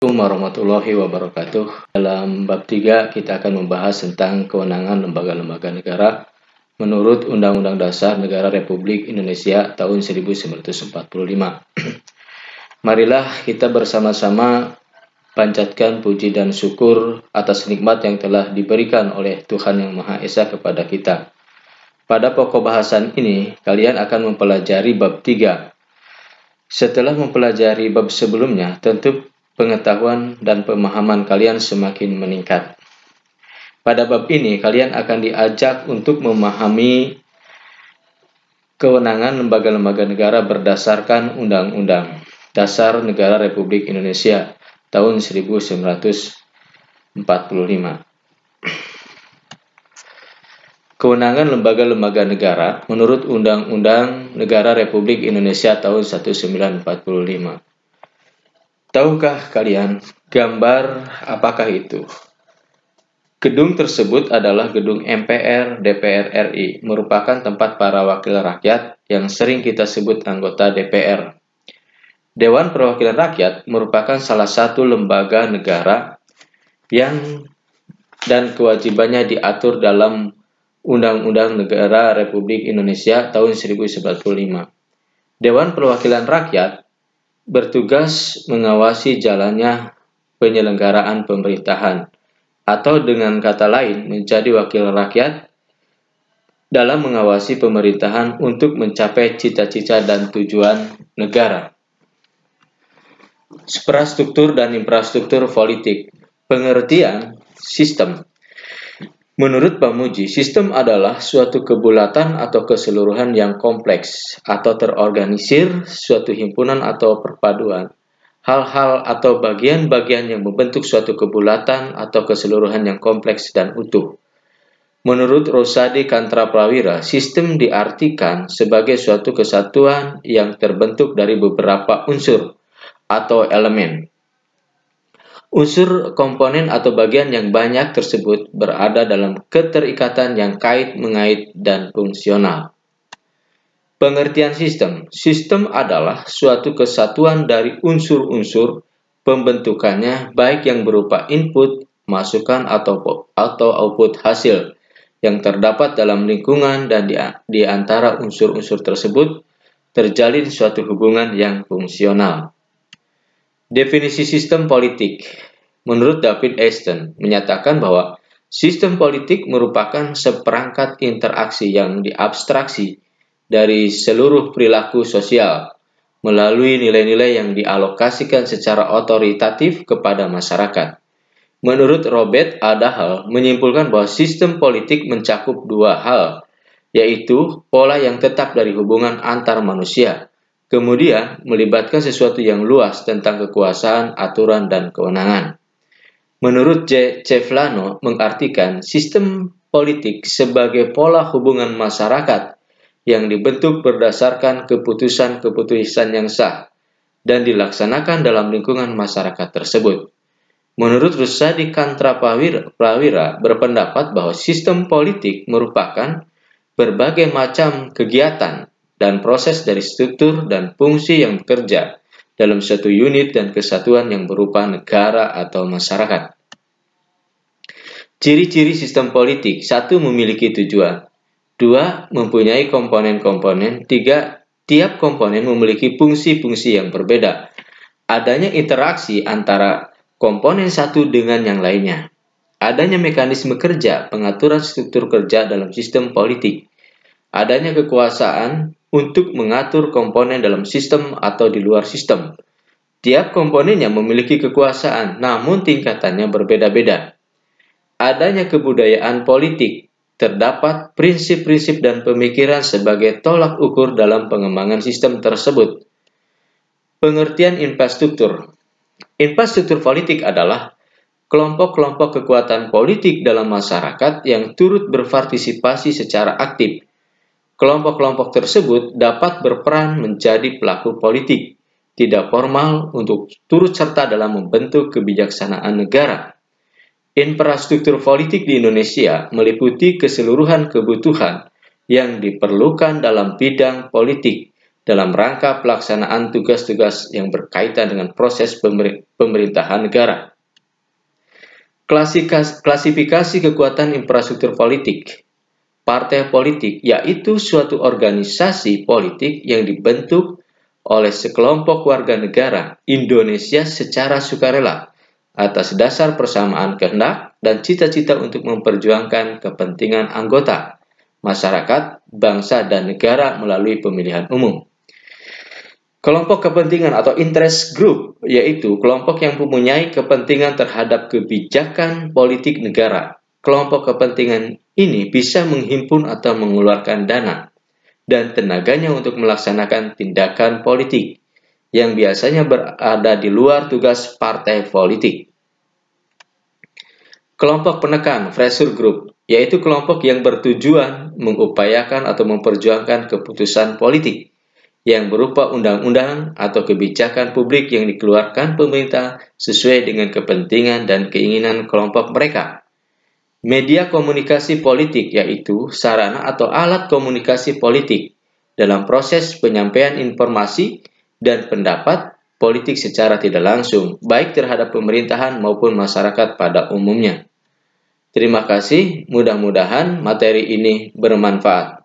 Assalamualaikum warahmatullahi wabarakatuh. Dalam bab 3 kita akan membahas tentang kewenangan lembaga-lembaga negara menurut Undang-Undang Dasar Negara Republik Indonesia tahun 1945. Marilah kita bersama-sama panjatkan puji dan syukur atas nikmat yang telah diberikan oleh Tuhan Yang Maha Esa kepada kita. Pada pokok bahasan ini, kalian akan mempelajari bab 3. Setelah mempelajari bab sebelumnya, tentu pengetahuan dan pemahaman kalian semakin meningkat. Pada bab ini, kalian akan diajak untuk memahami kewenangan lembaga-lembaga negara berdasarkan Undang-Undang Dasar Negara Republik Indonesia tahun 1945. Kewenangan lembaga-lembaga negara menurut Undang-Undang Negara Republik Indonesia tahun 1945. Tahukah kalian gambar apakah itu? Gedung tersebut adalah gedung MPR DPR RI, merupakan tempat para wakil rakyat yang sering kita sebut anggota DPR. Dewan Perwakilan Rakyat merupakan salah satu lembaga negara yang dan kewajibannya diatur dalam Undang-Undang Negara Republik Indonesia tahun 1945. Dewan Perwakilan Rakyat bertugas mengawasi jalannya penyelenggaraan pemerintahan, atau dengan kata lain menjadi wakil rakyat dalam mengawasi pemerintahan untuk mencapai cita-cita dan tujuan negara. Suprastruktur dan infrastruktur politik. Pengertian sistem. Menurut Pamuji, sistem adalah suatu kebulatan atau keseluruhan yang kompleks atau terorganisir, suatu himpunan atau perpaduan hal-hal atau bagian-bagian yang membentuk suatu kebulatan atau keseluruhan yang kompleks dan utuh. Menurut Rosadi Kantraprawira, sistem diartikan sebagai suatu kesatuan yang terbentuk dari beberapa unsur atau elemen. Unsur, komponen, atau bagian yang banyak tersebut berada dalam keterikatan yang kait-mengait dan fungsional. Pengertian sistem. Sistem adalah suatu kesatuan dari unsur-unsur pembentukannya, baik yang berupa input, masukan, atau output hasil, yang terdapat dalam lingkungan dan di antara unsur-unsur tersebut terjalin suatu hubungan yang fungsional. Definisi sistem politik. Menurut David Easton, menyatakan bahwa sistem politik merupakan seperangkat interaksi yang diabstraksi dari seluruh perilaku sosial melalui nilai-nilai yang dialokasikan secara otoritatif kepada masyarakat. Menurut Robert A. Dahl, menyimpulkan bahwa sistem politik mencakup dua hal, yaitu pola yang tetap dari hubungan antar manusia, kemudian melibatkan sesuatu yang luas tentang kekuasaan, aturan, dan kewenangan. Menurut Ceflano mengartikan sistem politik sebagai pola hubungan masyarakat yang dibentuk berdasarkan keputusan-keputusan yang sah dan dilaksanakan dalam lingkungan masyarakat tersebut. Menurut Rusadi Kantraprawira berpendapat bahwa sistem politik merupakan berbagai macam kegiatan dan proses dari struktur dan fungsi yang bekerja dalam suatu unit dan kesatuan yang berupa negara atau masyarakat. Ciri-ciri sistem politik. 1. Memiliki tujuan. 2. Mempunyai komponen-komponen. 3. Tiap komponen memiliki fungsi-fungsi yang berbeda. Adanya interaksi antara komponen satu dengan yang lainnya. Adanya mekanisme kerja, pengaturan struktur kerja dalam sistem politik. Adanya kekuasaan untuk mengatur komponen dalam sistem atau di luar sistem. Tiap komponennya memiliki kekuasaan, namun tingkatannya berbeda-beda. Adanya kebudayaan politik. Terdapat prinsip-prinsip dan pemikiran sebagai tolak ukur dalam pengembangan sistem tersebut. Pengertian infrastruktur. Infrastruktur politik adalah kelompok-kelompok kekuatan politik dalam masyarakat yang turut berpartisipasi secara aktif. Kelompok-kelompok tersebut dapat berperan menjadi pelaku politik, tidak formal untuk turut serta dalam membentuk kebijaksanaan negara. Infrastruktur politik di Indonesia meliputi keseluruhan kebutuhan yang diperlukan dalam bidang politik, dalam rangka pelaksanaan tugas-tugas yang berkaitan dengan proses pemerintahan negara. Klasifikasi kekuatan infrastruktur politik. Partai politik yaitu suatu organisasi politik yang dibentuk oleh sekelompok warga negara Indonesia secara sukarela atas dasar persamaan kehendak dan cita-cita untuk memperjuangkan kepentingan anggota, masyarakat, bangsa, dan negara melalui pemilihan umum. Kelompok kepentingan atau interest group yaitu kelompok yang mempunyai kepentingan terhadap kebijakan politik negara. Kelompok kepentingan ini bisa menghimpun atau mengeluarkan dana dan tenaganya untuk melaksanakan tindakan politik yang biasanya berada di luar tugas partai politik. Kelompok penekan pressure group yaitu kelompok yang bertujuan mengupayakan atau memperjuangkan keputusan politik yang berupa undang-undang atau kebijakan publik yang dikeluarkan pemerintah sesuai dengan kepentingan dan keinginan kelompok mereka. Media komunikasi politik yaitu sarana atau alat komunikasi politik dalam proses penyampaian informasi dan pendapat politik secara tidak langsung, baik terhadap pemerintahan maupun masyarakat pada umumnya. Terima kasih, mudah-mudahan materi ini bermanfaat.